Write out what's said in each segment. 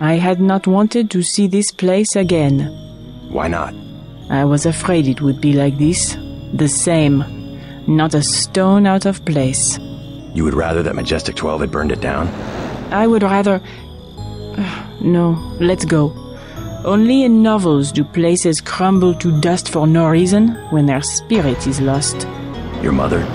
I had not wanted to see this place again. Why not? I was afraid it would be like this. The same. Not a stone out of place. You would rather that Majestic 12 had burned it down? I would rather... No, let's go. Only in novels do places crumble to dust for no reason when their spirit is lost. Your mother?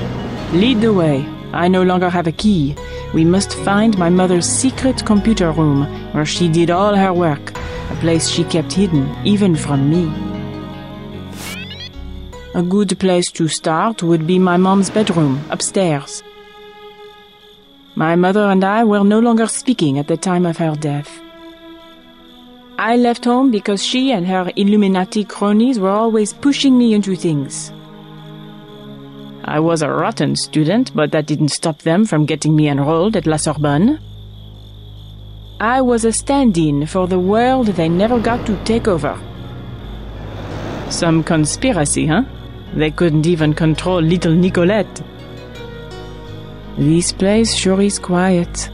Lead the way. I no longer have a key. We must find my mother's secret computer room, where she did all her work, a place she kept hidden, even from me. A good place to start would be my mom's bedroom, upstairs. My mother and I were no longer speaking at the time of her death. I left home because she and her Illuminati cronies were always pushing me into things. I was a rotten student, but that didn't stop them from getting me enrolled at La Sorbonne. I was a stand-in for the world they never got to take over. Some conspiracy, huh? They couldn't even control little Nicolette. This place sure is quiet.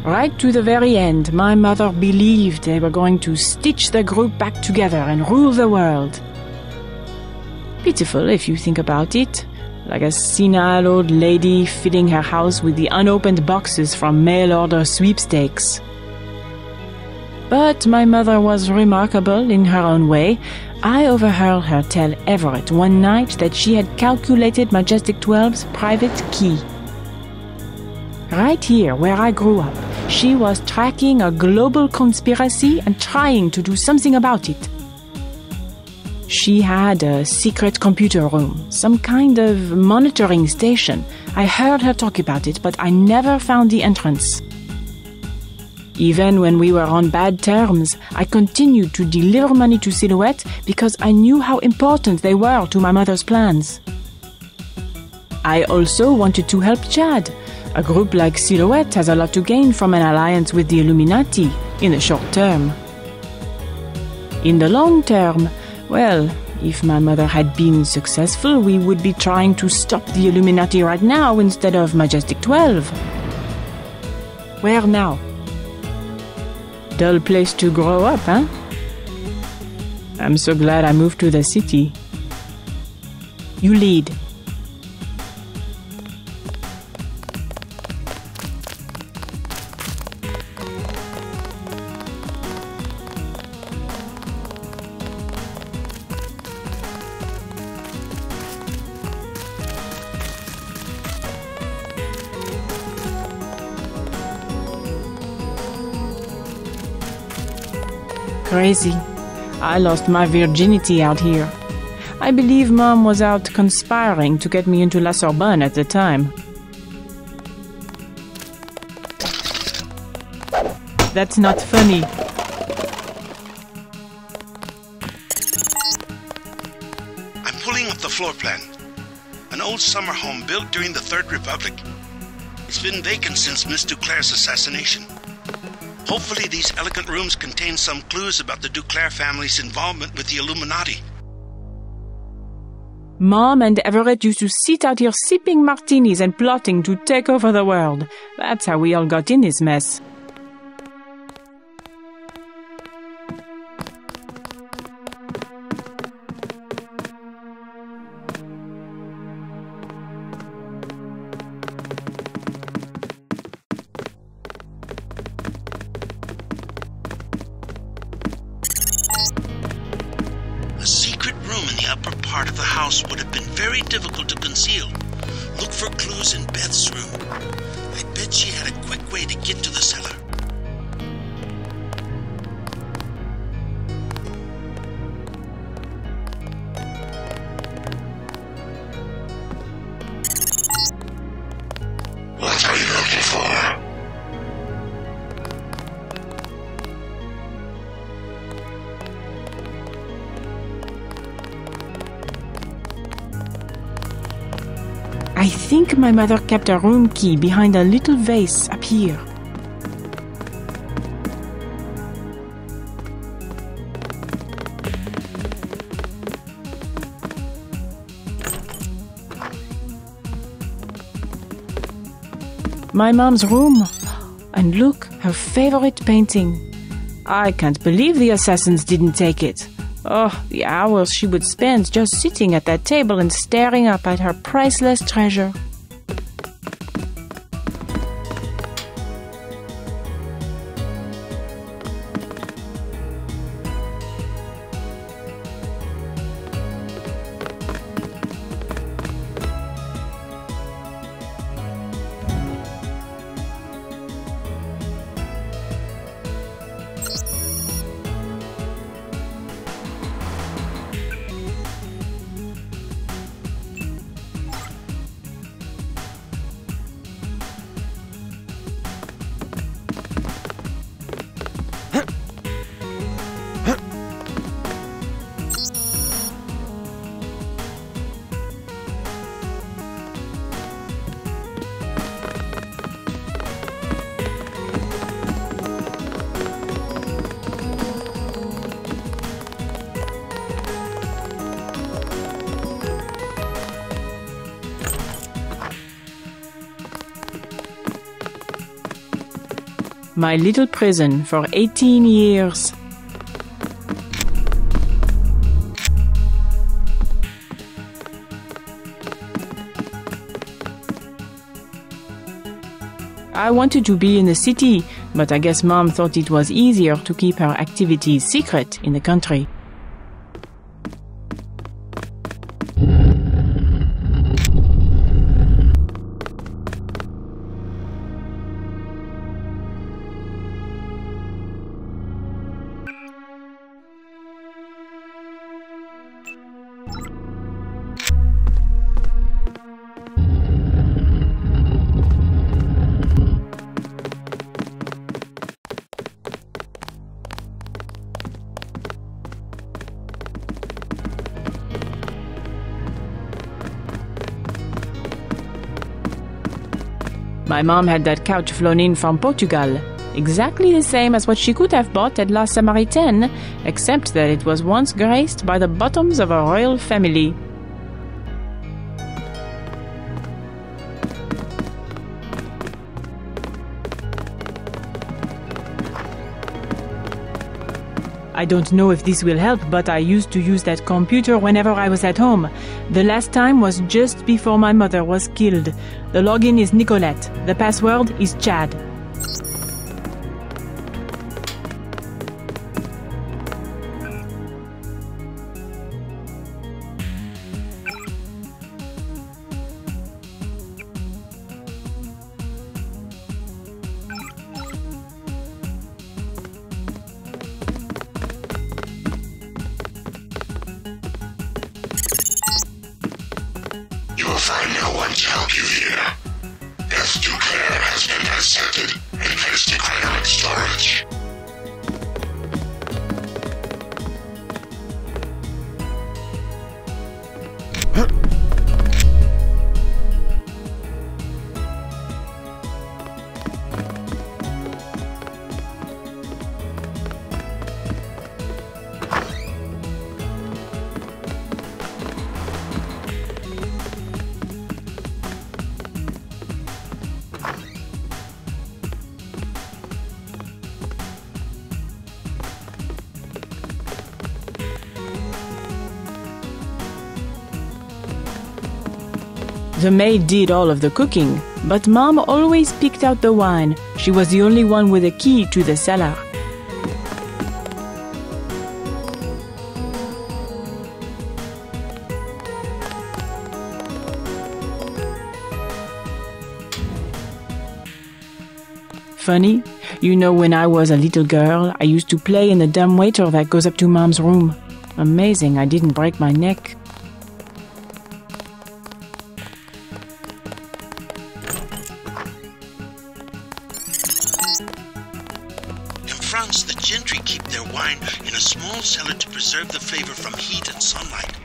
Right to the very end, my mother believed they were going to stitch the group back together and rule the world. Pitiful if you think about it, like a senile old lady filling her house with the unopened boxes from mail-order sweepstakes. But my mother was remarkable in her own way. I overheard her tell Everett one night that she had calculated Majestic 12's private key. Right here, where I grew up, she was tracking a global conspiracy and trying to do something about it. She had a secret computer room, some kind of monitoring station. I heard her talk about it, but I never found the entrance. Even when we were on bad terms, I continued to deliver money to Silhouette because I knew how important they were to my mother's plans. I also wanted to help Chad. A group like Silhouette has a lot to gain from an alliance with the Illuminati in the short term. In the long term, well, if my mother had been successful, we would be trying to stop the Illuminati right now instead of Majestic 12. Where now? Dull place to grow up, huh? I'm so glad I moved to the city. You lead. Crazy. I lost my virginity out here. I believe Mom was out conspiring to get me into La Sorbonne at the time. That's not funny. I'm pulling up the floor plan. An old summer home built during the Third Republic. It's been vacant since Miss DuClare's assassination. Hopefully these elegant rooms contain some clues about the DuClare family's involvement with the Illuminati. Mom and Everett used to sit out here sipping martinis and plotting to take over the world. That's how we all got in this mess. Would have been very difficult to conceal. Look for clues in Beth's room. I bet she had a quick way to get to the cellar. What are you looking for? I think my mother kept a room key behind a little vase up here. My mom's room. And look, Her favorite painting. I can't believe the assassins didn't take it. Oh, the hours she would spend just sitting at that table and staring up at her priceless treasure. My little prison for 18 years. I wanted to be in the city, but I guess Mom thought it was easier to keep her activities secret in the country. My mom had that couch flown in from Portugal, exactly the same as what she could have bought at La Samaritaine, except that it was once graced by the bottoms of a royal family. I don't know if this will help, but I used to use that computer whenever I was at home. The last time was just before my mother was killed. The login is Nicolette. The password is Chad. You will find no one to help you here. Beth DuClare has been dissected and placed in cryonic storage. The maid did all of the cooking, but Mom always picked out the wine. She was the only one with a key to the cellar. Funny, you know, when I was a little girl, I used to play in the dumbwaiter that goes up to Mom's room. Amazing I didn't break my neck. The gentry keep their wine in a small cellar to preserve the flavor from heat and sunlight.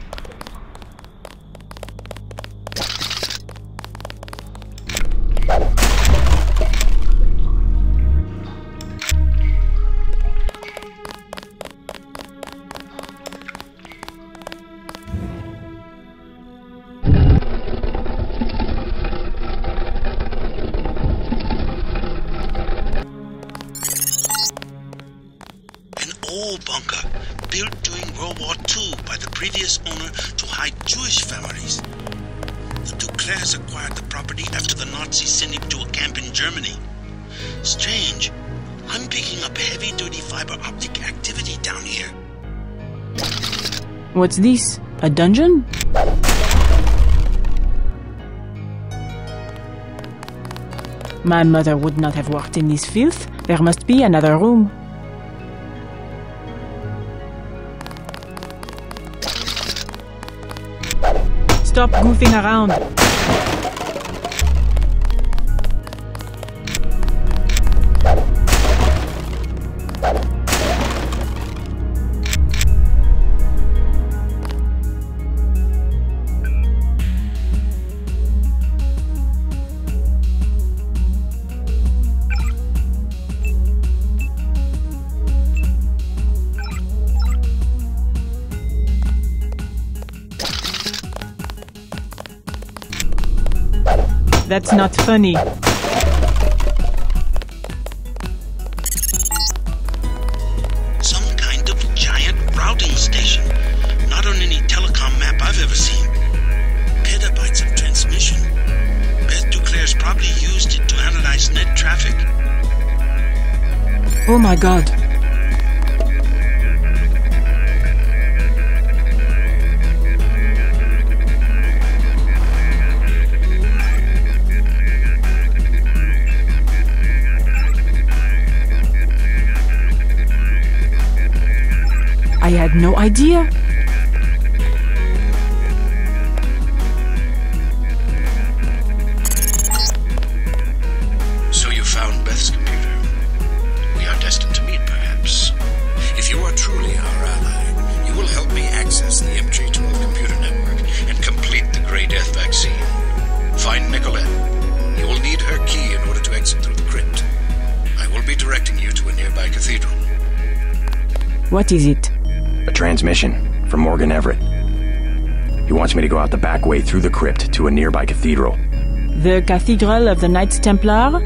old bunker built during World War II by the previous owner to hide Jewish families. The DuClares acquired the property after the Nazis sent him to a camp in Germany. Strange. I'm picking up heavy-duty fiber optic activity down here. What's this? A dungeon? My mother would not have worked in this filth. There must be another room. Stop goofing around. That's not funny. Some kind of giant routing station. Not on any telecom map I've ever seen. Petabytes of transmission. Beth DuClare's probably used it to analyze net traffic. Oh my god. I had no idea. So you found Beth's computer. We are destined to meet, perhaps. If you are truly our ally, you will help me access the MJ-12 computer network and complete the Grey Death vaccine. Find Nicolette. You will need her key in order to exit through the crypt. I will be directing you to a nearby cathedral. What is it? A transmission from Morgan Everett. He wants me to go out the back way through the crypt to a nearby cathedral. The Cathedral of the Knights Templar?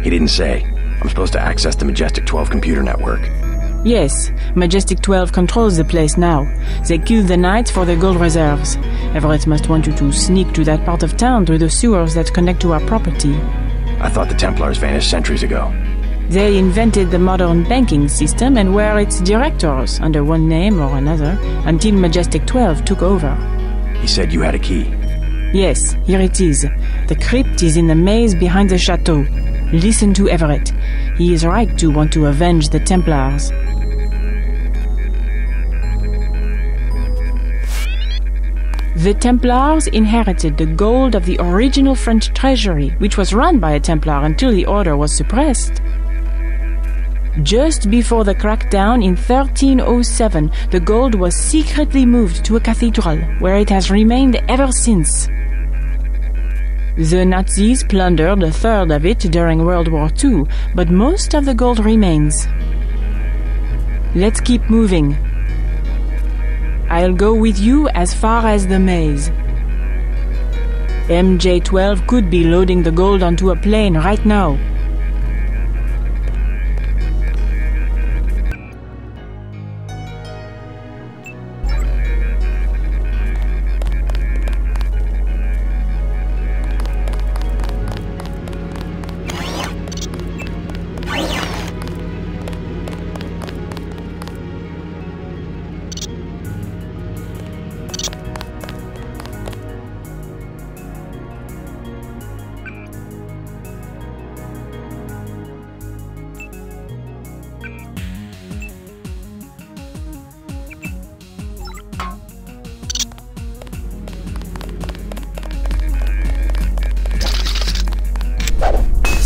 He didn't say. I'm supposed to access the Majestic 12 computer network. Yes, Majestic 12 controls the place now. They killed the Knights for their gold reserves. Everett must want you to sneak to that part of town through the sewers that connect to our property. I thought the Templars vanished centuries ago. They invented the modern banking system and were its directors, under one name or another, until Majestic 12 took over. He said you had a key. Yes, here it is. The crypt is in the maze behind the chateau. Listen to Everett. He is right to want to avenge the Templars. The Templars inherited the gold of the original French treasury, which was run by a Templar until the order was suppressed. Just before the crackdown in 1307, the gold was secretly moved to a cathedral, where it has remained ever since. The Nazis plundered a third of it during World War II, but most of the gold remains. Let's keep moving. I'll go with you as far as the maze. MJ-12 could be loading the gold onto a plane right now.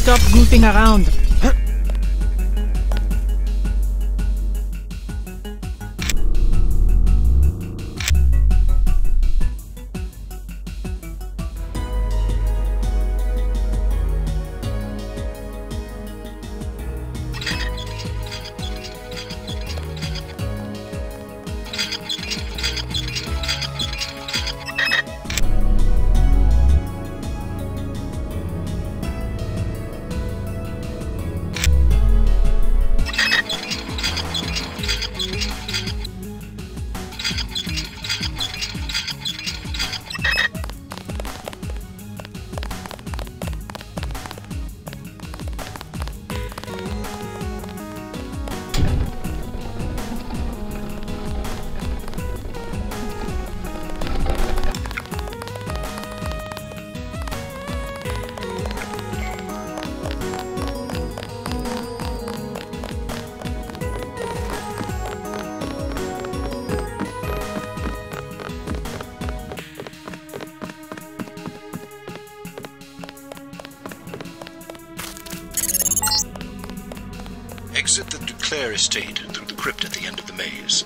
Stop goofing around. DuClare estate through the crypt at the end of the maze.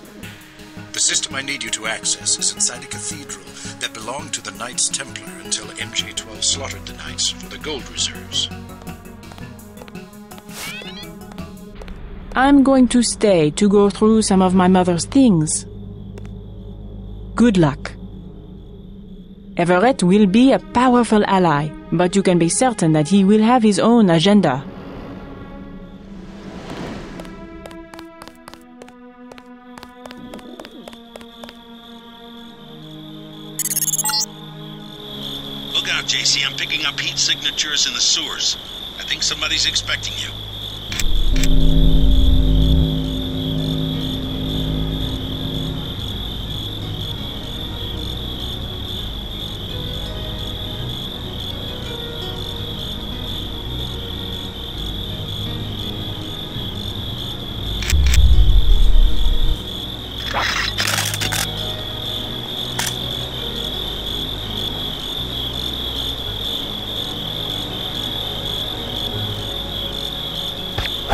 The system I need you to access is inside a cathedral that belonged to the Knights Templar until MJ-12 slaughtered the Knights for their gold reserves. I'm going to stay to go through some of my mother's things. Good luck. Everett will be a powerful ally, but you can be certain that he will have his own agenda. Look out, JC. I'm picking up heat signatures in the sewers. I think somebody's expecting you.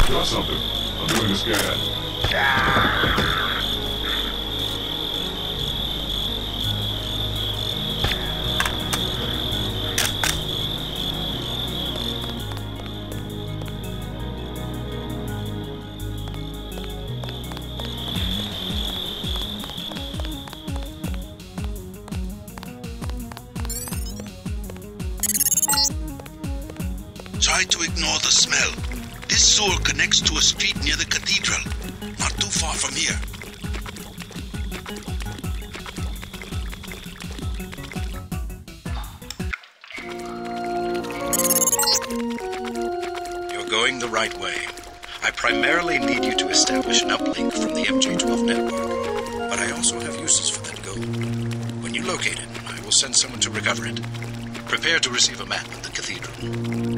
Got something. I'm doing a scan. Try to ignore the smell. This sewer connects to a street near the Cathedral, not too far from here. You're going the right way. I primarily need you to establish an uplink from the MJ-12 network, but I also have uses for that gold. When you locate it, I will send someone to recover it. Prepare to receive a map of the Cathedral.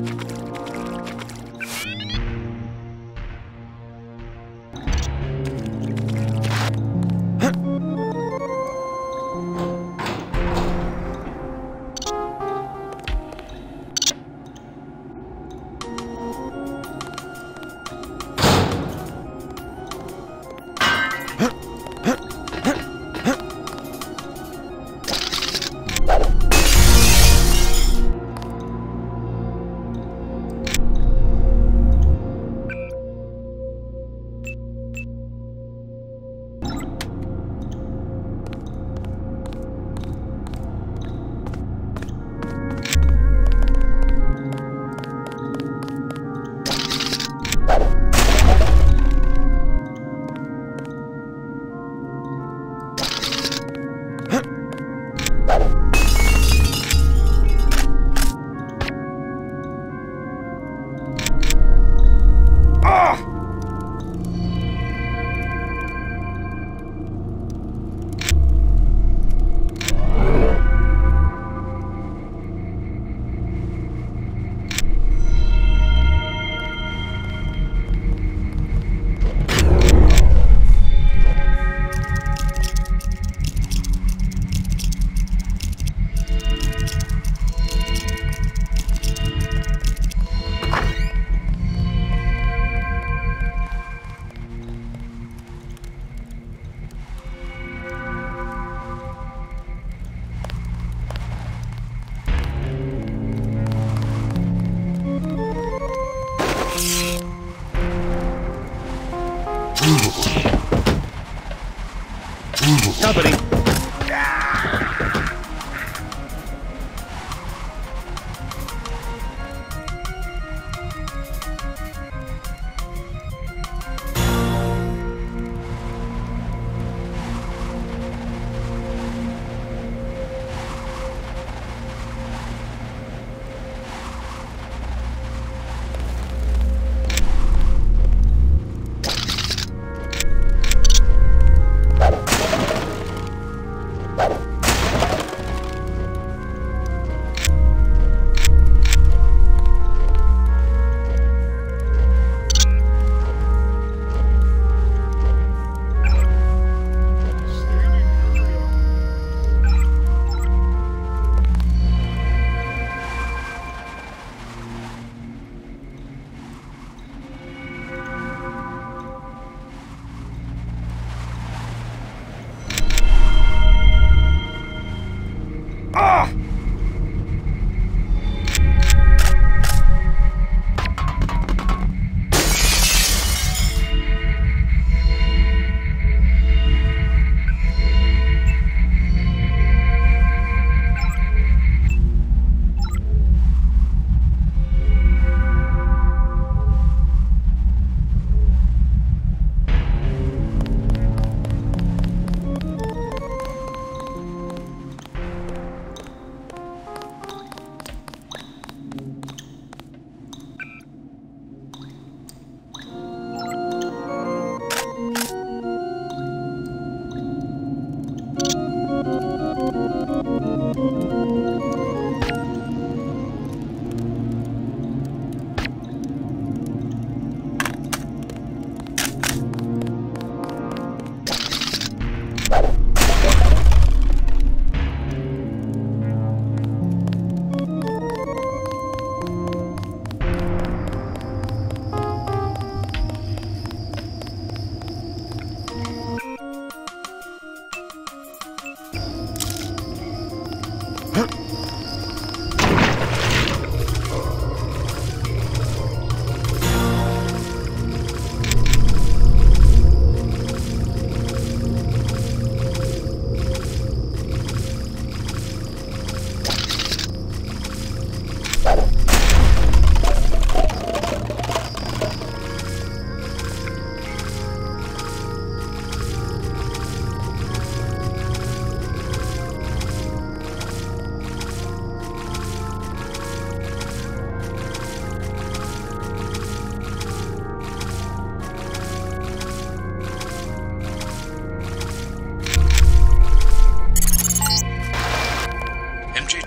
Company.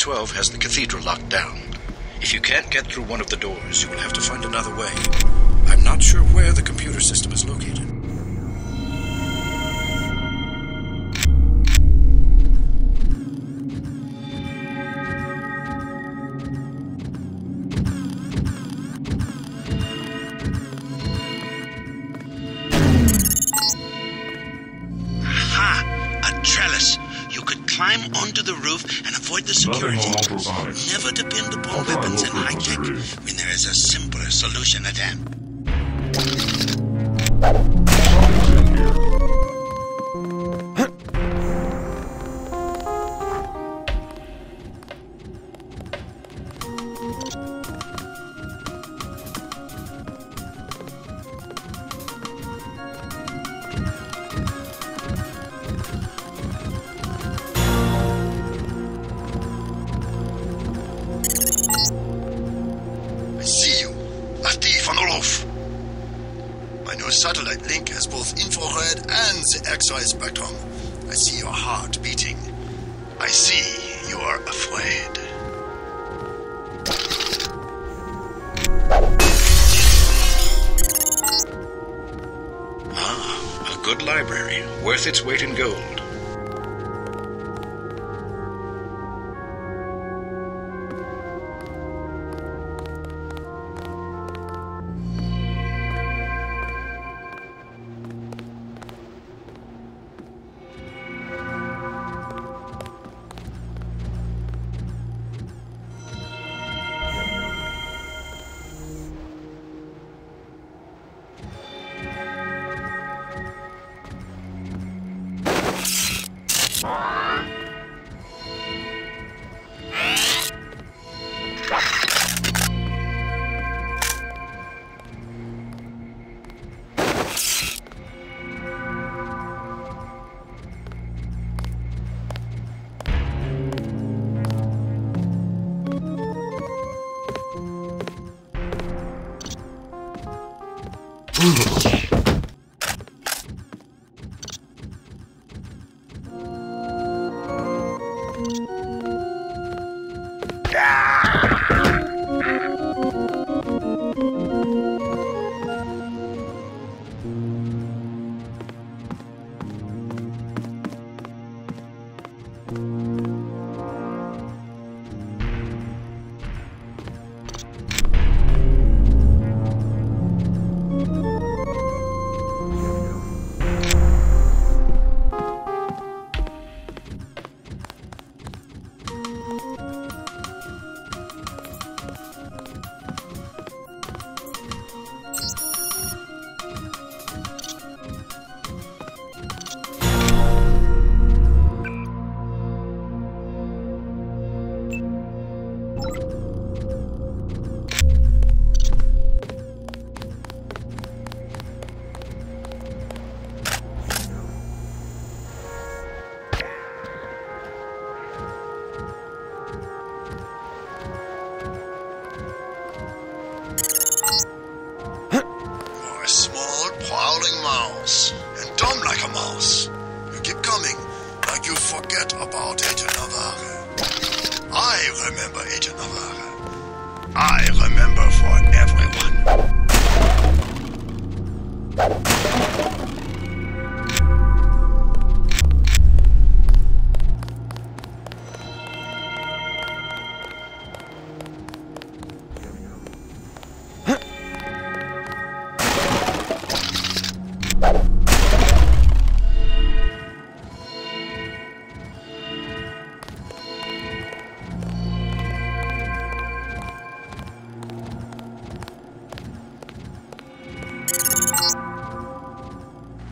MJ-12 has the Cathedral locked down. If you can't get through one of the doors, you will have to find another way. I'm not sure where the computer system is located. Climb onto the roof and avoid the security. Never depend upon weapons and high tech when there is a simpler solution at hand. Satellite link has both infrared and the X-ray spectrum. I see your heart beating. I see you are afraid. Ah, a good library, worth its weight in gold.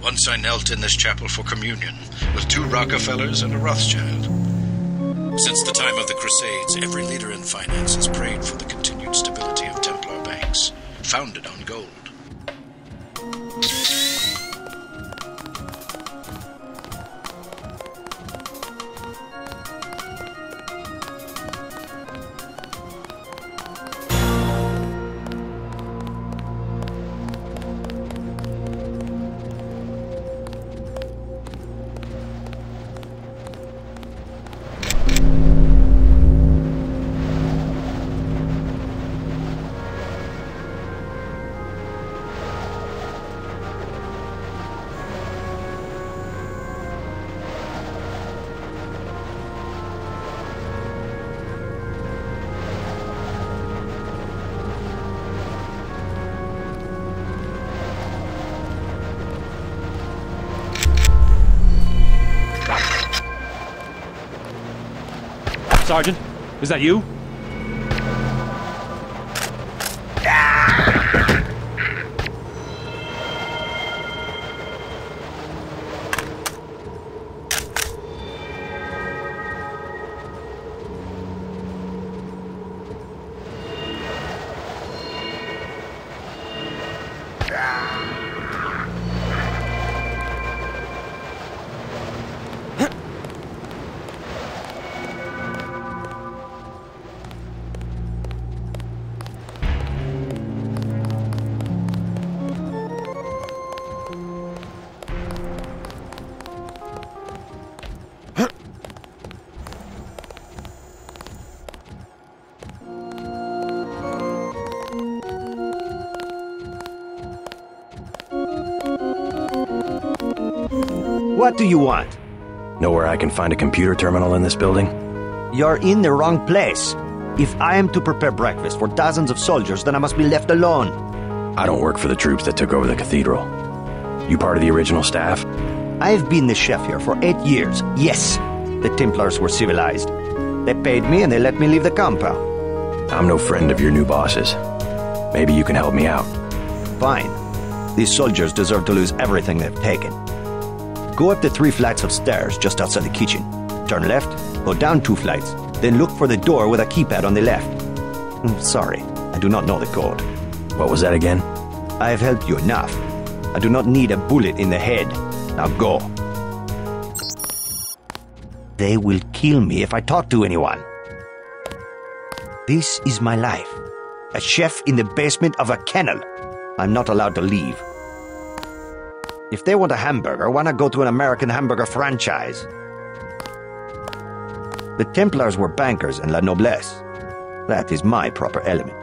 Once I knelt in this chapel for communion, with 2 Rockefellers and a Rothschild. Since the time of the Crusades, every leader in finance has prayed for the continued stability of Templar banks, founded on gold. Sergeant? Is that you? What do you want? Know where I can find a computer terminal in this building? You're in the wrong place. If I am to prepare breakfast for dozens of soldiers, then I must be left alone. I don't work for the troops that took over the cathedral. You part of the original staff? I've been the chef here for 8 years. Yes, the Templars were civilized. They paid me and they let me leave the compound. I'm no friend of your new bosses. Maybe you can help me out. Fine. These soldiers deserve to lose everything they've taken. Go up the 3 flights of stairs just outside the kitchen. Turn left, go down 2 flights, then look for the door with a keypad on the left. Sorry, I do not know the code. What was that again? I have helped you enough. I do not need a bullet in the head. Now go. They will kill me if I talk to anyone. This is my life. A chef in the basement of a kennel. I'm not allowed to leave. If they want a hamburger, why not go to an American hamburger franchise? The Templars were bankers and la noblesse. That is my proper element.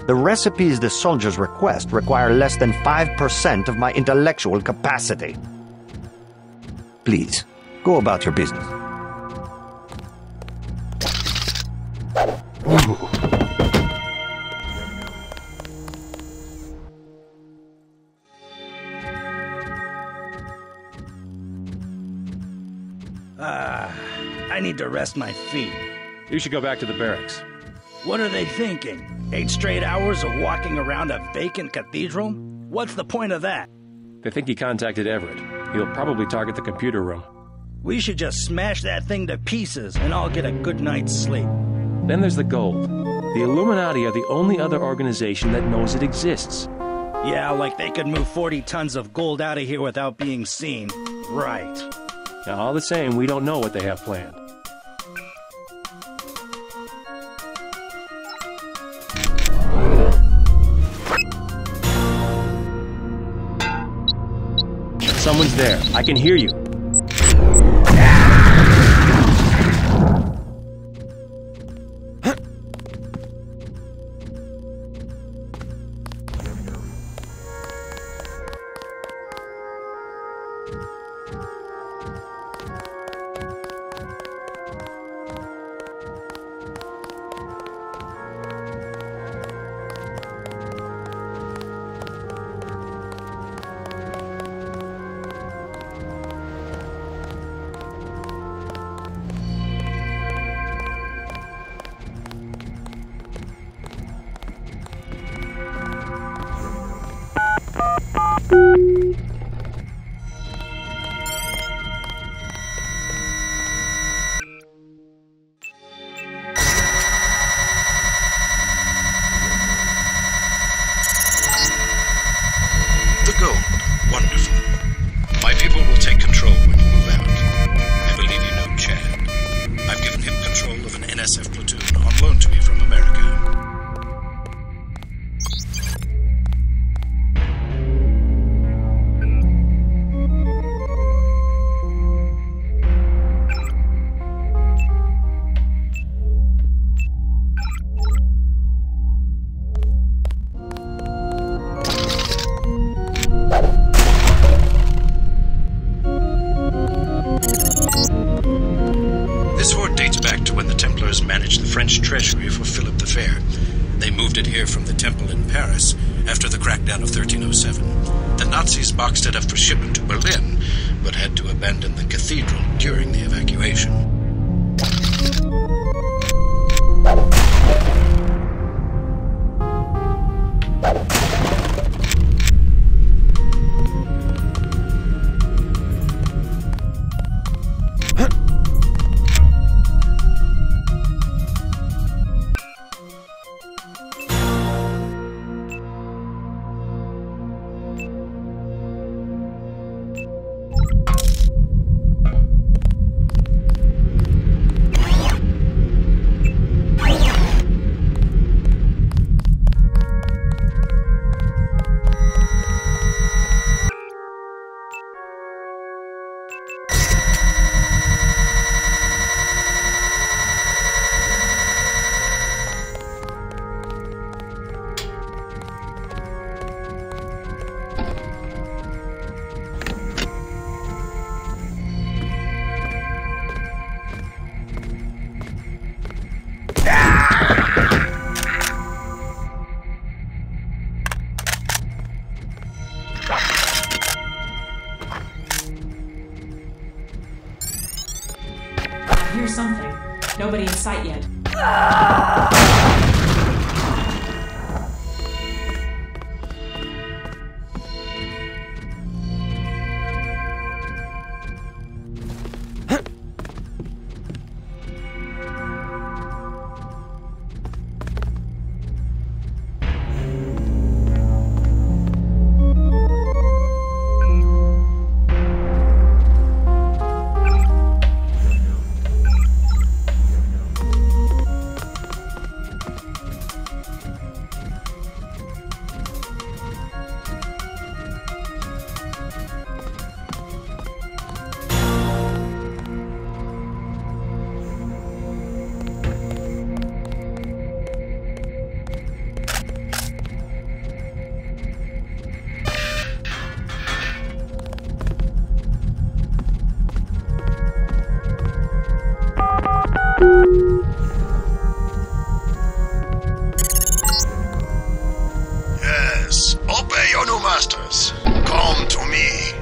The recipes the soldiers request require less than 5% of my intellectual capacity. Please, go about your business. I need to rest my feet. You should go back to the barracks. What are they thinking? 8 straight hours of walking around a vacant cathedral? What's the point of that? They think he contacted Everett. He'll probably target the computer room. We should just smash that thing to pieces and all get a good night's sleep. Then there's the gold. The Illuminati are the only other organization that knows it exists. Yeah, like they could move 40 tons of gold out of here without being seen. Right. Now, all the same, we don't know what they have planned. Someone's there. I can hear you. Treasury for Philip the Fair. They moved it here from the temple in Paris after the crackdown of 1307. The Nazis boxed it up for shipment to Berlin, but had to abandon the cathedral during the evacuation. Here's something. Nobody in sight yet. Yes, obey your new masters. Come to me.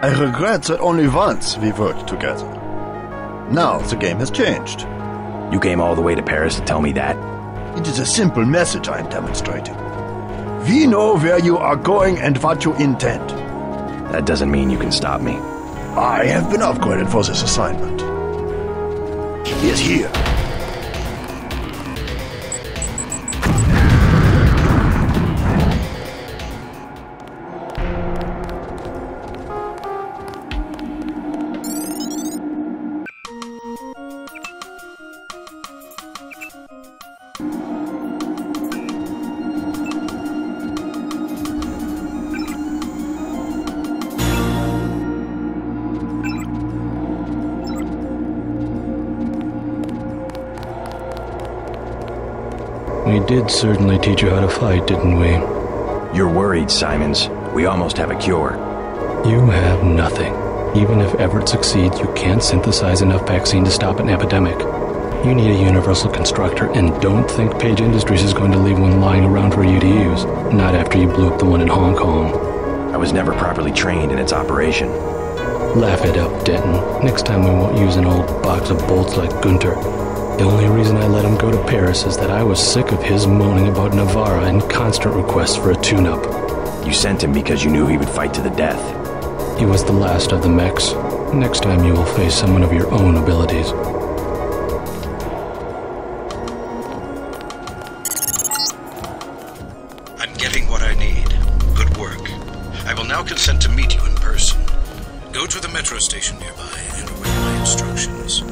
I regret that only once we worked together. Now the game has changed. You came all the way to Paris to tell me that? It is a simple message I am demonstrating. We know where you are going and what you intend. That doesn't mean you can stop me. I have been upgraded for this assignment. He is here. We did certainly teach you how to fight, didn't we? You're worried, Simons. We almost have a cure. You have nothing. Even if Everett succeeds, you can't synthesize enough vaccine to stop an epidemic. You need a universal constructor, and don't think Page Industries is going to leave one lying around for you to use. Not after you blew up the one in Hong Kong. I was never properly trained in its operation. Laugh it up, Denton. Next time we won't use an old box of bolts like Gunter. The only reason I let him go to Paris is that I was sick of his moaning about Navarra and constant requests for a tune-up. You sent him because you knew he would fight to the death. He was the last of the mechs. Next time you will face someone of your own abilities. I'm getting what I need. Good work. I will now consent to meet you in person. Go to the metro station nearby and await my instructions.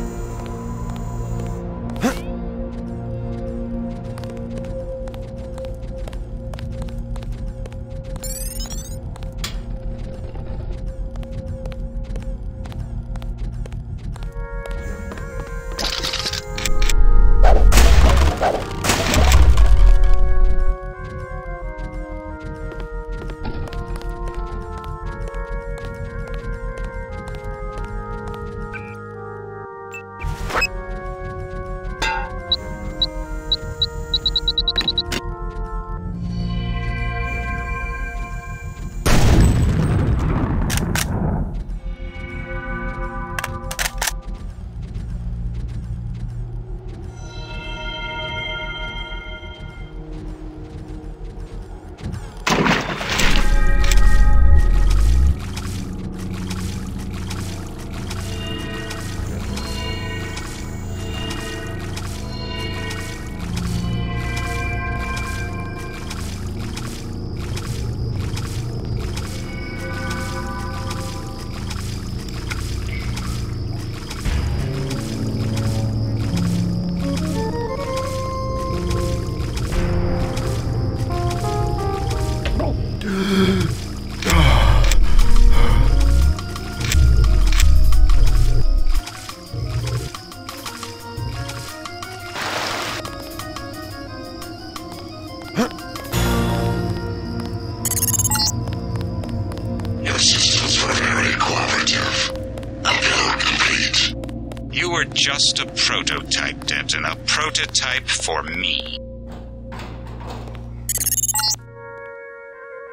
prototype, Debton. A prototype for me.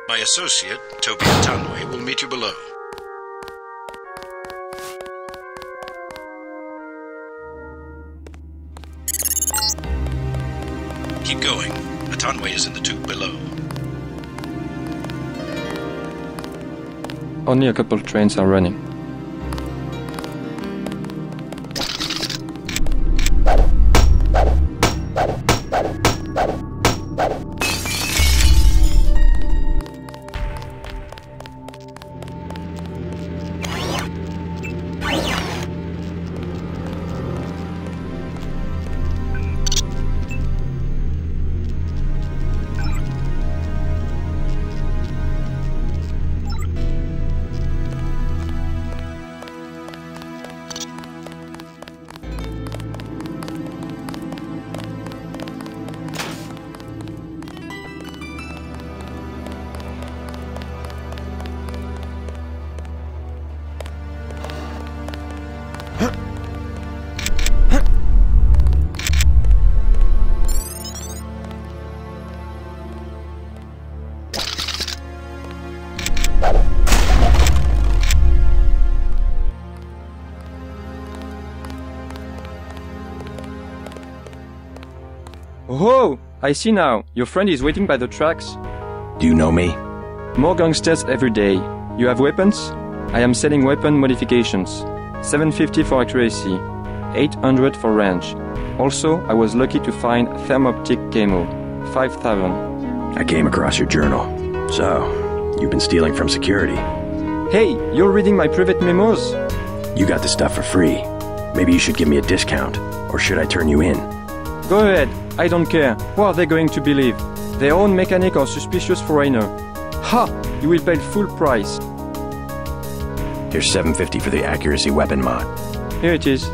My associate, Toby Atanwe, will meet you below. Keep going. Atanwe is in the tube below. Only a couple trains are running. Oh, I see now. Your friend is waiting by the tracks. Do you know me? More gangsters every day. You have weapons? I am selling weapon modifications. 750 for accuracy, 800 for range. Also, I was lucky to find thermoptic camo, 5,000. I came across your journal. So, you've been stealing from security. Hey, you're reading my private memos? You got the stuff for free. Maybe you should give me a discount, or should I turn you in? Go ahead, I don't care. What are they going to believe? Their own mechanic or suspicious foreigner? Ha! You will pay full price. Here's 750 for the accuracy weapon mod. Here it is.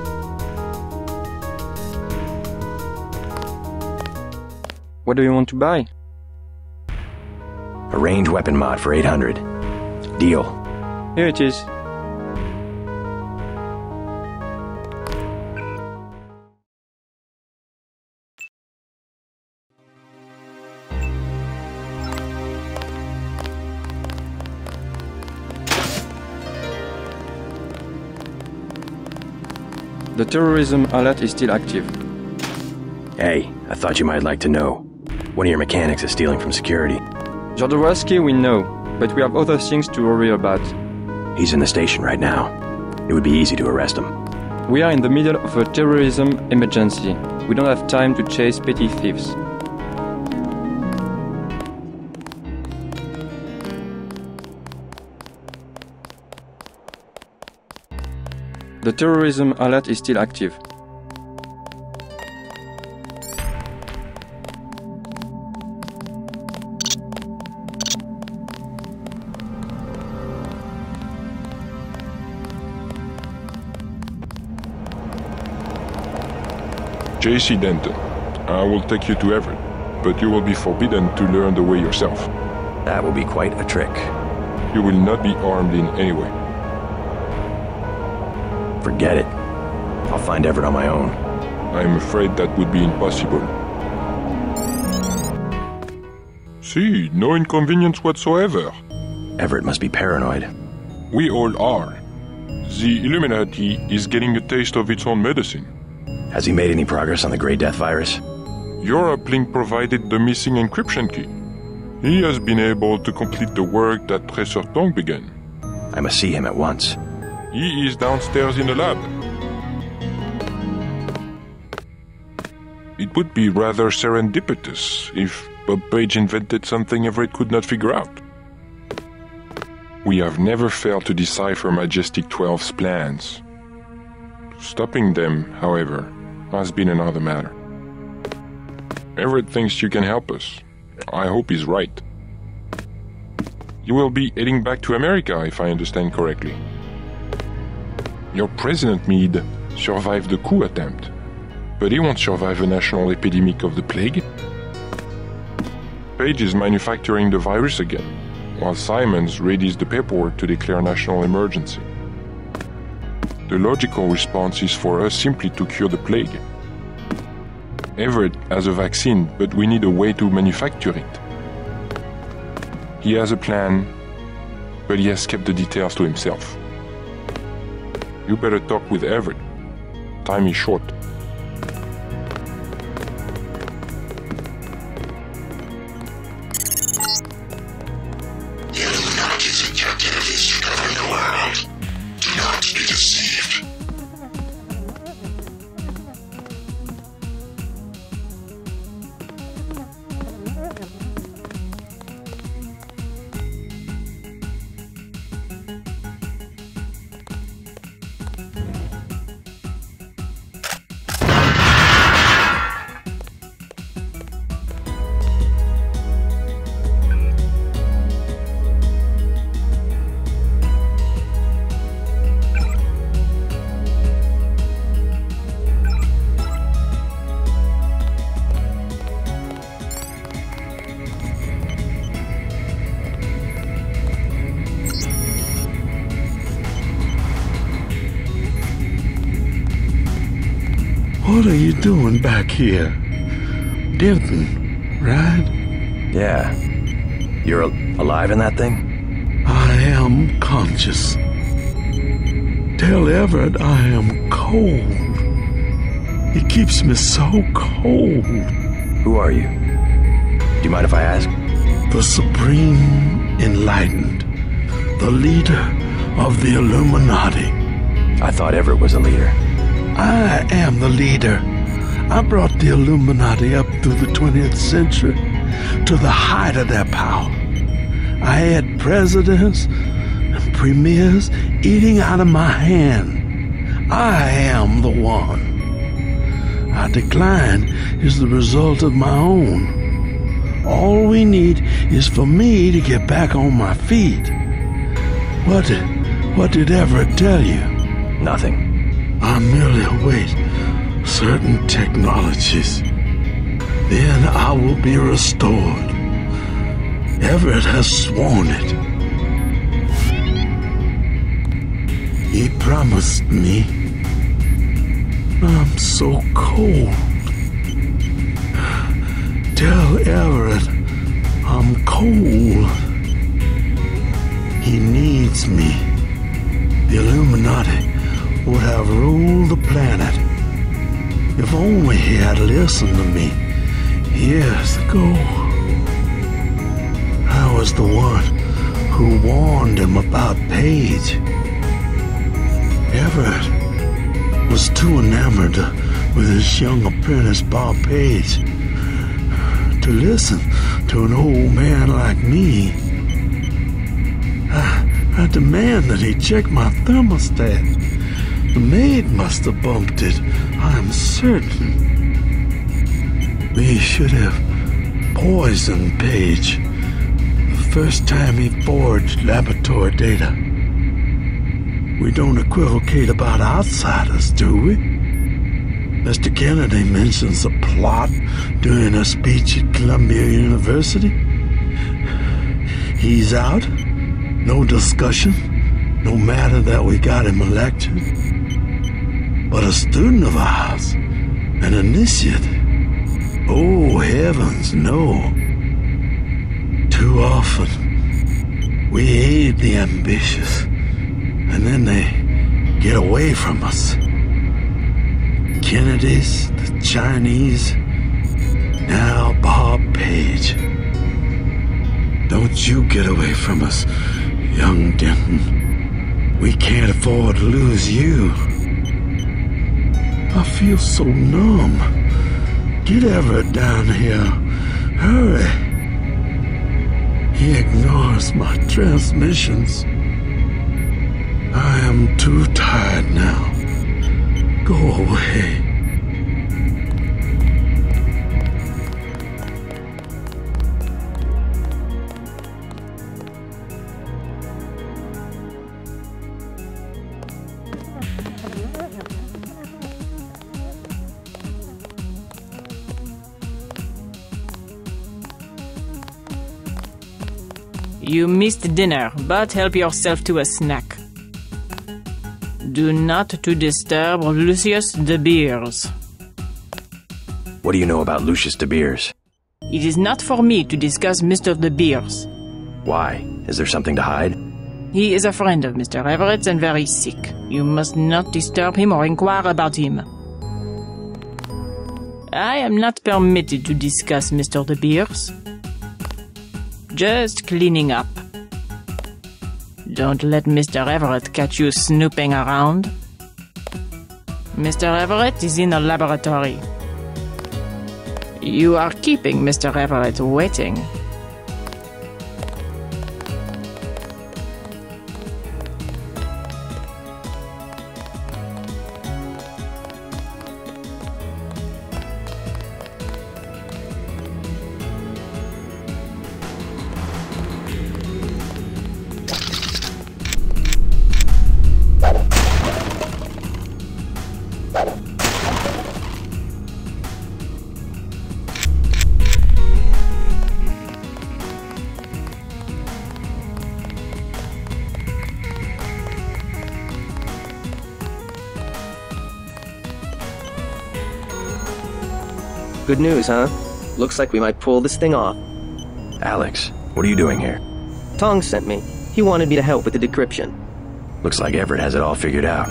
What do you want to buy? A range weapon mod for 800. Deal. Here it is. The terrorism alert is still active. Hey, I thought you might like to know. One of your mechanics is stealing from security. Jordorowsky we know, but we have other things to worry about. He's in the station right now. It would be easy to arrest him. We are in the middle of a terrorism emergency. We don't have time to chase petty thieves. The terrorism alert is still active. JC Denton, I will take you to Everett, but you will be forbidden to learn the way yourself. That will be quite a trick. You will not be armed in any way. Forget it. I'll find Everett on my own. I am afraid that would be impossible. See, no inconvenience whatsoever. Everett must be paranoid. We all are. The Illuminati is getting a taste of its own medicine. Has he made any progress on the Grey Death virus? Your uplink provided the missing encryption key. He has been able to complete the work that Tracer Tong began. I must see him at once. He is downstairs in the lab. It would be rather serendipitous if Bob Page invented something Everett could not figure out. We have never failed to decipher Majestic 12's plans. Stopping them, however, has been another matter. Everett thinks you can help us. I hope he's right. You will be heading back to America, if I understand correctly. Your President Meade survived the coup attempt, but he won't survive a national epidemic of the plague. Page is manufacturing the virus again, while Simons readies the paperwork to declare national emergency. The logical response is for us simply to cure the plague. Everett has a vaccine, but we need a way to manufacture it. He has a plan, but he has kept the details to himself. You better talk with Everett. Time is short. The Illuminati's objective is to govern the world. Do not be deceived. What are you doing back here? Denton, right? Yeah. You're alive in that thing? I am conscious. Tell Everett I am cold. It keeps me so cold. Who are you? Do you mind if I ask? The Supreme Enlightened. The leader of the Illuminati. I thought Everett was a leader. I am the leader. I brought the Illuminati up through the 20th century to the height of their power. I had presidents and premiers eating out of my hand. I am the one. Our decline is the result of my own. All we need is for me to get back on my feet. What did Everett tell you? Nothing. I merely await certain technologies. Then I will be restored. Everett has sworn it. He promised me. I'm so cold. Tell Everett I'm cold. He needs me. The Illuminati would have ruled the planet if only he had listened to me years ago. I was the one who warned him about Paige. Everett was too enamored with his young apprentice Bob Page to listen to an old man like me. I demand that he check my thermostat. The maid must have bumped it, I'm certain. We should have poisoned Page the first time he forged laboratory data. We don't equivocate about outsiders, do we? Mr. Kennedy mentions a plot during a speech at Columbia University. He's out, no discussion, no matter that we got him elected. But a student of ours, an initiate, oh heavens, no. Too often, we aid the ambitious, and then they get away from us. Kennedys, the Chinese, now Bob Page. Don't you get away from us, young Denton. We can't afford to lose you. I feel so numb. Get Everett down here. Hurry. He ignores my transmissions. I am too tired now. Go away. You missed dinner, but help yourself to a snack. Do not to disturb Lucius DeBeers. What do you know about Lucius DeBeers? It is not for me to discuss Mr. DeBeers. Why? Is there something to hide? He is a friend of Mr. Everett's and very sick. You must not disturb him or inquire about him. I am not permitted to discuss Mr. DeBeers. Just cleaning up. Don't let Mr. Everett catch you snooping around. Mr. Everett is in the laboratory. You are keeping Mr. Everett waiting. Good news, huh? Looks like we might pull this thing off. Alex, what are you doing here? Tong sent me. He wanted me to help with the decryption. Looks like Everett has it all figured out.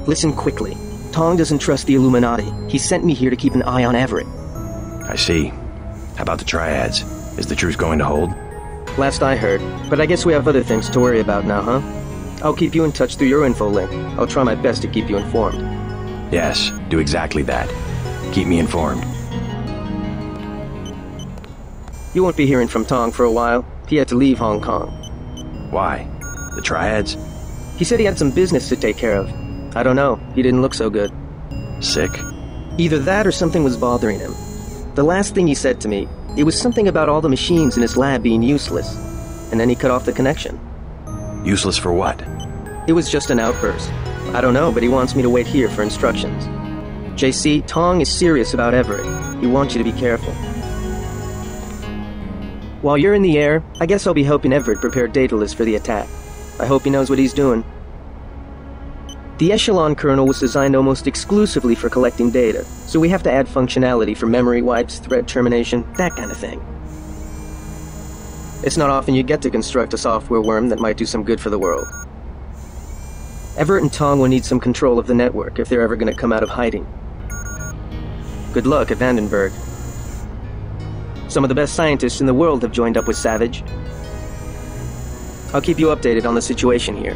Listen quickly. Tong doesn't trust the Illuminati. He sent me here to keep an eye on Everett. I see. How about the triads? Is the truce going to hold? Last I heard, but I guess we have other things to worry about now, huh? I'll keep you in touch through your info link. I'll try my best to keep you informed. Yes, do exactly that. Keep me informed. You won't be hearing from Tong for a while. He had to leave Hong Kong. Why? The triads? He said he had some business to take care of. I don't know. He didn't look so good. Sick? Either that or something was bothering him. The last thing he said to me, it was something about all the machines in his lab being useless. And then he cut off the connection. Useless for what? It was just an outburst. I don't know, but he wants me to wait here for instructions. JC, Tong is serious about Everett. He wants you to be careful. While you're in the air, I guess I'll be helping Everett prepare Daedalus for the attack. I hope he knows what he's doing. The Echelon kernel was designed almost exclusively for collecting data, so we have to add functionality for memory wipes, thread termination, that kind of thing. It's not often you get to construct a software worm that might do some good for the world. Everett and Tong will need some control of the network if they're ever going to come out of hiding. Good luck at Vandenberg. Some of the best scientists in the world have joined up with Savage. I'll keep you updated on the situation here.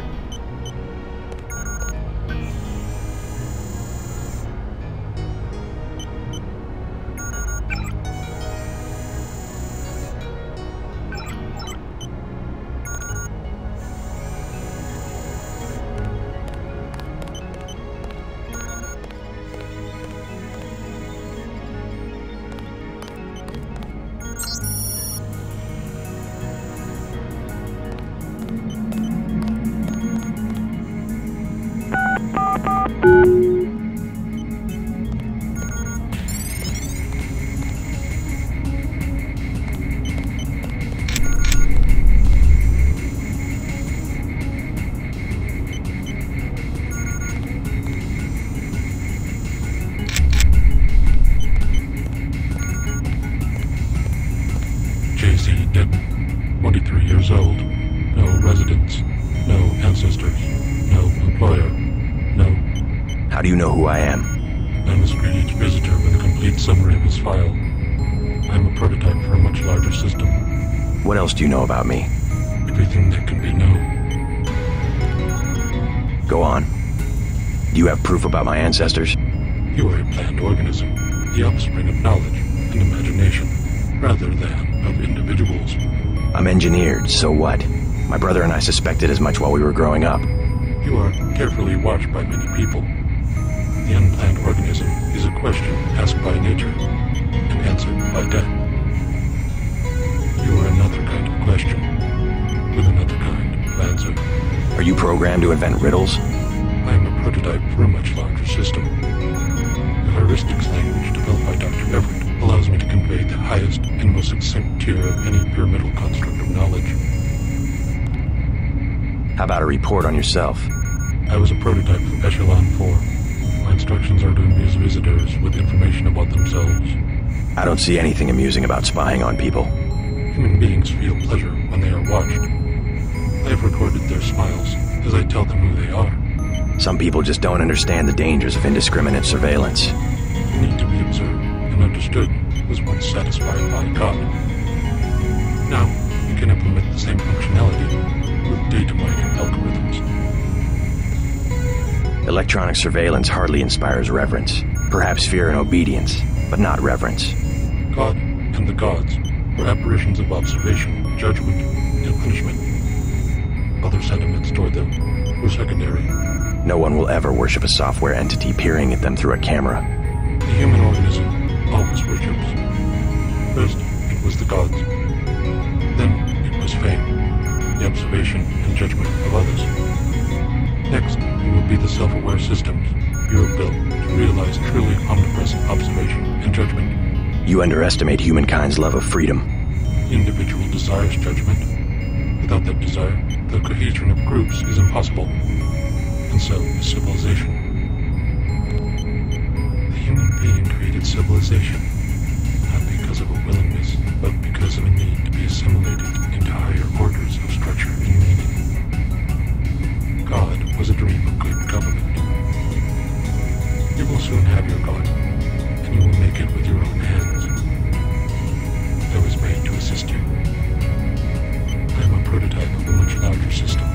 Do you know who I am? I must greet each visitor with a complete summary of his file. I'm a prototype for a much larger system. What else do you know about me? Everything that can be known. Go on. Do you have proof about my ancestors? You are a planned organism, the offspring of knowledge and imagination, rather than of individuals. I'm engineered, so what? My brother and I suspected as much while we were growing up. You are carefully watched by many people. The unplanned organism is a question asked by nature and answered by death. You are another kind of question, with another kind of answer. Are you programmed to invent riddles? I am a prototype for a much larger system. The heuristics language developed by Dr. Everett allows me to convey the highest and most succinct tier of any pyramidal construct of knowledge. How about a report on yourself? I I was a prototype for Echelon 4. My instructions are to amuse visitors with information about themselves. I don't see anything amusing about spying on people. Human beings feel pleasure when they are watched. I have recorded their smiles as I tell them who they are. Some people just don't understand the dangers of indiscriminate surveillance. The need to be observed and understood was once satisfied by God. Now, we can implement the same functionality with data mining algorithms. Electronic surveillance hardly inspires reverence. Perhaps fear and obedience, but not reverence. God and the gods were apparitions of observation, judgment, and punishment. Other sentiments toward them were secondary. No one will ever worship a software entity peering at them through a camera. The human organism always worships. First, it was the gods. Then, it was fame, the observation and judgment of others. Next, it will be the self-aware systems you have built to realize truly omnipresent observation and judgment. You underestimate humankind's love of freedom. The individual desires judgment. Without that desire, the cohesion of groups is impossible. And so is civilization. The human being created civilization, not because of a willingness, but because of a need to be assimilated into higher orders of structure and meaning. God was a dream of good government. You will soon have your God, and you will make it with your own hands. I was made to assist you. I am a prototype of a much larger system.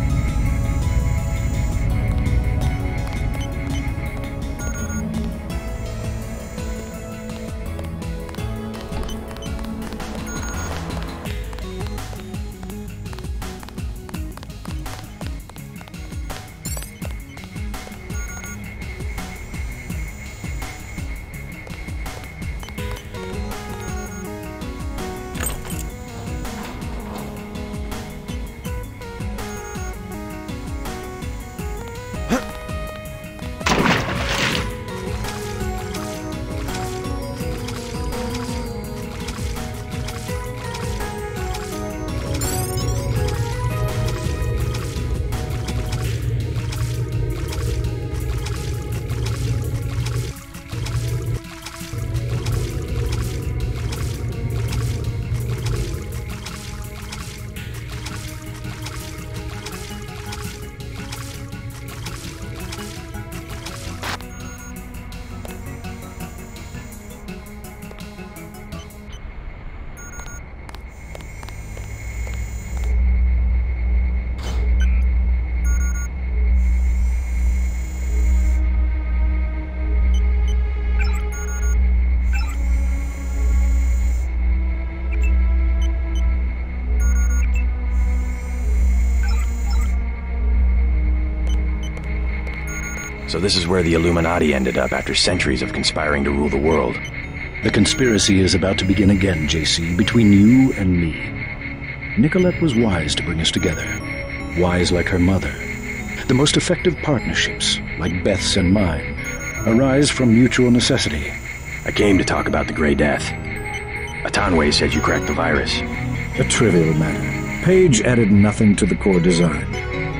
So this is where the Illuminati ended up after centuries of conspiring to rule the world. The conspiracy is about to begin again, JC, between you and me. Nicolette was wise to bring us together. Wise like her mother. The most effective partnerships, like Beth's and mine, arise from mutual necessity. I came to talk about the Grey Death. Atanwe said you cracked the virus. A trivial matter. Page added nothing to the core design.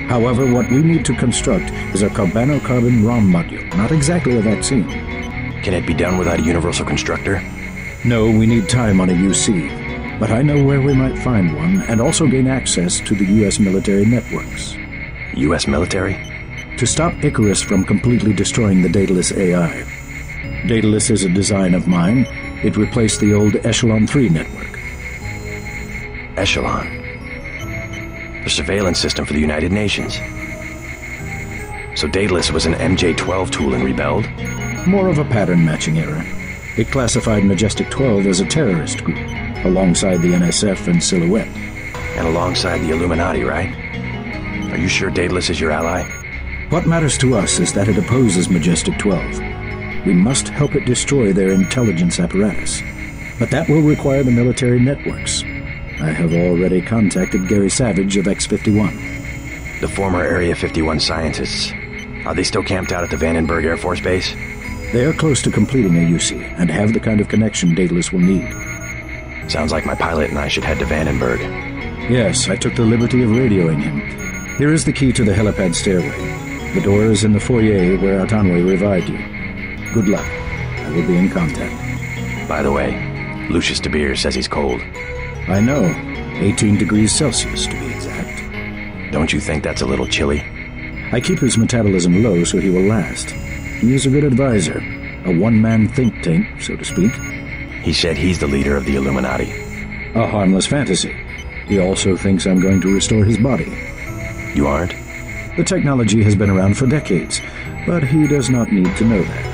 However, what we need to construct is a carbon ROM module, not exactly a vaccine. Can it be done without a universal constructor? No, we need time on a UC. But I know where we might find one, and also gain access to the U.S. military networks. U.S. military? To stop Icarus from completely destroying the Daedalus AI. Daedalus is a design of mine. It replaced the old Echelon 3 network. Echelon? The surveillance system for the United Nations. So Daedalus was an MJ-12 tool and rebelled? More of a pattern-matching error. It classified Majestic 12 as a terrorist group, alongside the NSF and Silhouette. And alongside the Illuminati, right? Are you sure Daedalus is your ally? What matters to us is that it opposes Majestic 12. We must help it destroy their intelligence apparatus. But that will require the military networks. I have already contacted Gary Savage of X-51. The former Area 51 scientists. Are they still camped out at the Vandenberg Air Force Base? They are close to completing a UC, and have the kind of connection Daedalus will need. Sounds like my pilot and I should head to Vandenberg. Yes, I took the liberty of radioing him. Here is the key to the helipad stairway. The door is in the foyer where Atanwe revived you. Good luck. I will be in contact. By the way, Lucius DeBeers says he's cold. I know. 18 degrees Celsius, to be exact. Don't you think that's a little chilly? I keep his metabolism low so he will last. He is a good advisor. A one-man think tank, so to speak. He said he's the leader of the Illuminati. A harmless fantasy. He also thinks I'm going to restore his body. You aren't? The technology has been around for decades, but he does not need to know that.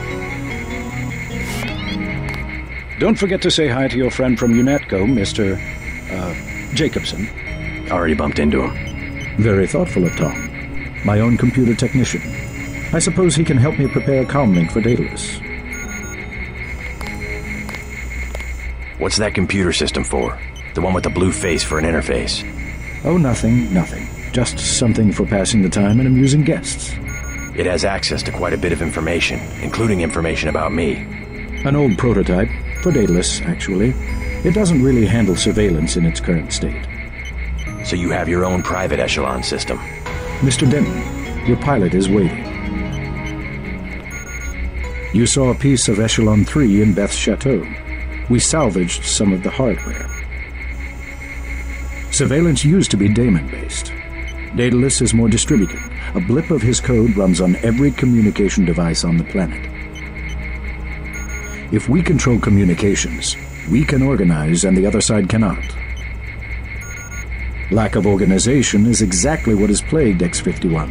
Don't forget to say hi to your friend from UNETCO, Mr. Jacobson. Already bumped into him. Very thoughtful of Tom. My own computer technician. I suppose he can help me prepare a comlink for Daedalus. What's that computer system for? The one with the blue face for an interface? Oh, nothing. Just something for passing the time and amusing guests. It has access to quite a bit of information, including information about me. An old prototype, for Daedalus, actually. It doesn't really handle surveillance in its current state. So you have your own private echelon system? Mr. Denton, your pilot is waiting. You saw a piece of Echelon 3 in Beth's chateau. We salvaged some of the hardware. Surveillance used to be daemon-based. Daedalus is more distributed. A blip of his code runs on every communication device on the planet. If we control communications, we can organize and the other side cannot. Lack of organization is exactly what has plagued X-51.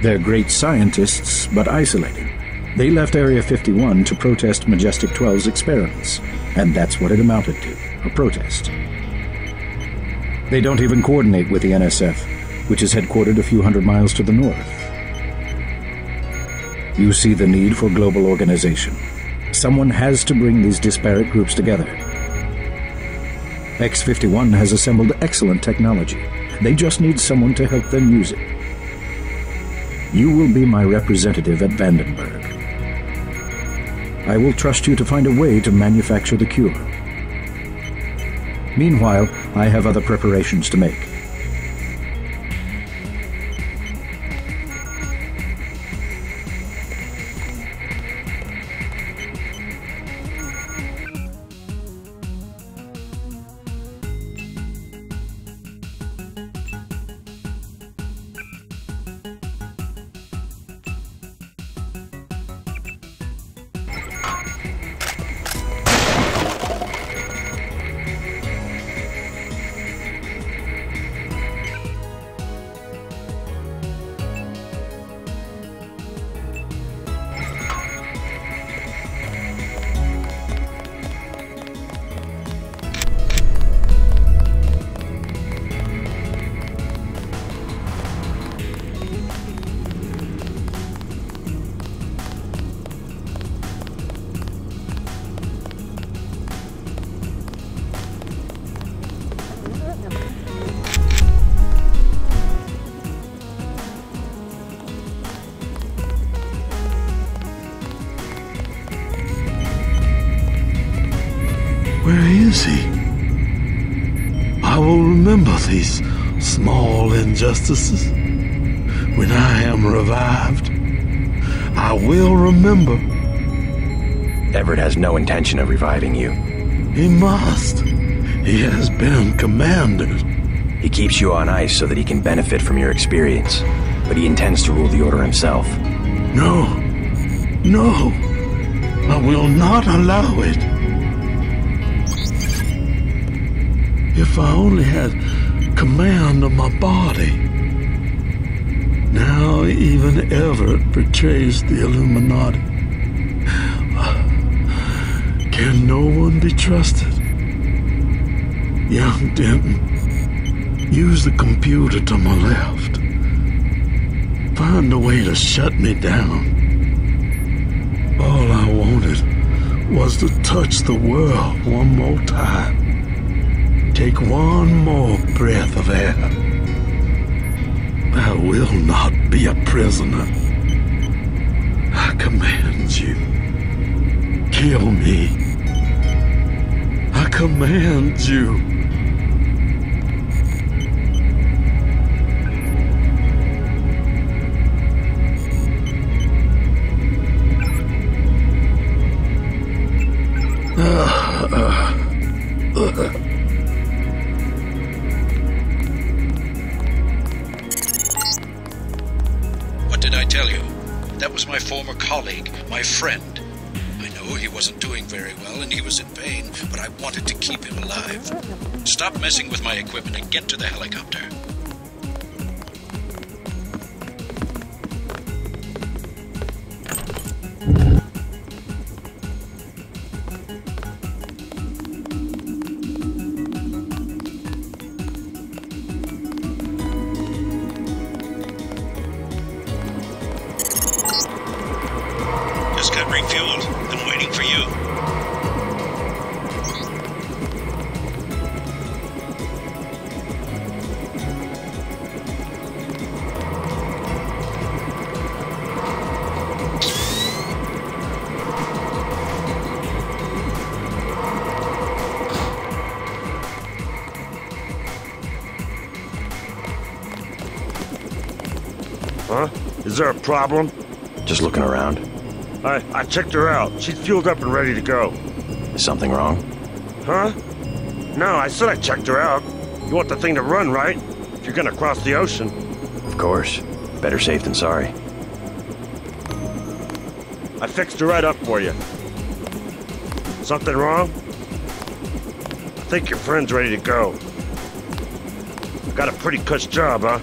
They're great scientists, but isolated. They left Area 51 to protest Majestic 12's experiments, and that's what it amounted to, a protest. They don't even coordinate with the NSF, which is headquartered a few hundred miles to the north. You see the need for global organization. Someone has to bring these disparate groups together. X-51 has assembled excellent technology. They just need someone to help them use it. You will be my representative at Vandenberg. I will trust you to find a way to manufacture the cure. Meanwhile, I have other preparations to make. Where is he? I will remember these small injustices. When I am revived, I will remember. Everett has no intention of reviving you. He must. He has been commanded. He keeps you on ice so that he can benefit from your experience, but he intends to rule the Order himself. No. I will not allow it. If I only had command of my body. Now even Everett betrays the Illuminati. Can no one be trusted? Young Denton, use the computer to my left. Find a way to shut me down. All I wanted was to touch the world one more time. Take one more breath of air. I will not be a prisoner. I command you. Kill me. I command you. What did I tell you? That was my former colleague, my friend. I know he wasn't doing very well and he was in pain, but I wanted to keep him alive. Stop messing with my equipment and get to the helicopter. Just got refueled. I'm waiting for you. Huh? Is there a problem? Just looking around. I checked her out. She's fueled up and ready to go. Is something wrong? Huh? No, I said I checked her out. You want the thing to run, right? If you're gonna cross the ocean. Of course. Better safe than sorry. I fixed her right up for you. Something wrong? I think your friend's ready to go. Got a pretty cush job, huh?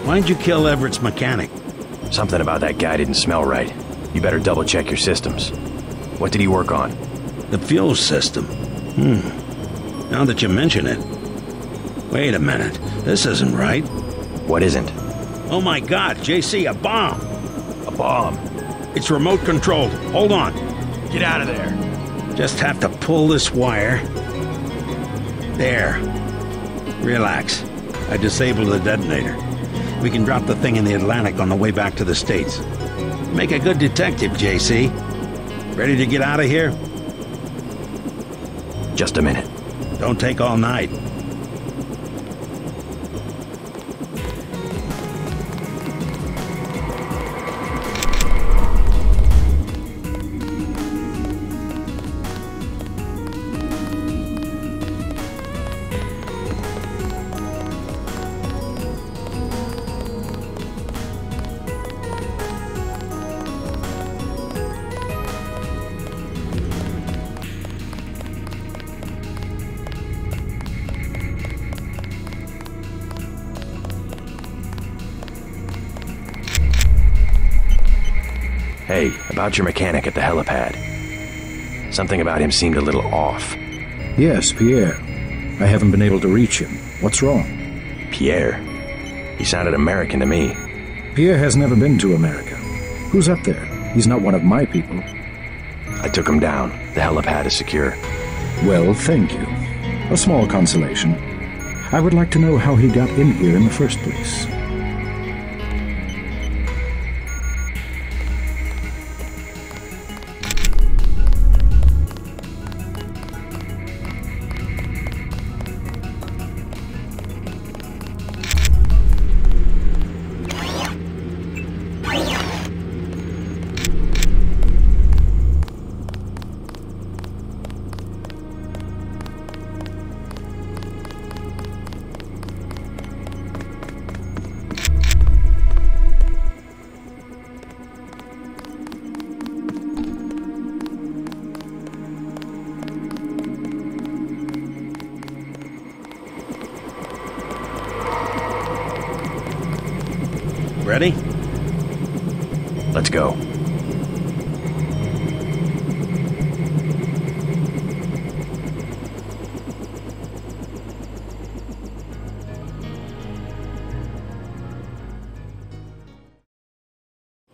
Why'd you kill Everett's mechanic? Something about that guy didn't smell right. You better double check your systems. What did he work on? The fuel system. Now that you mention it. Wait a minute. This isn't right. What isn't? Oh my god, JC, a bomb! A bomb? It's remote controlled. Hold on. Get out of there. Just have to pull this wire. There. Relax. I disabled the detonator. We can drop the thing in the Atlantic on the way back to the States. Make a good detective, JC. Ready to get out of here? Just a minute. Don't take all night. Hey, about your mechanic at the helipad. Something about him seemed a little off. Yes, Pierre. I haven't been able to reach him. What's wrong? Pierre? He sounded American to me. Pierre has never been to America. Who's up there? He's not one of my people. I took him down. The helipad is secure. Well, thank you. A small consolation. I would like to know how he got in here in the first place. Ready? Let's go.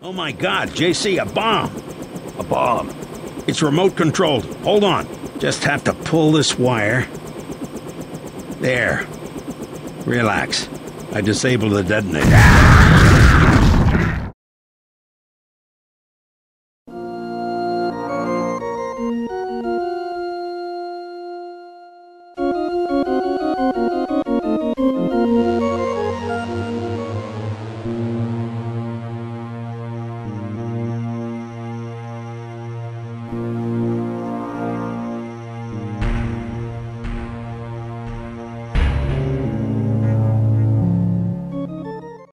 Oh my god, JC, a bomb! A bomb? It's remote controlled. Hold on. Just have to pull this wire. There. Relax. I disabled the detonator.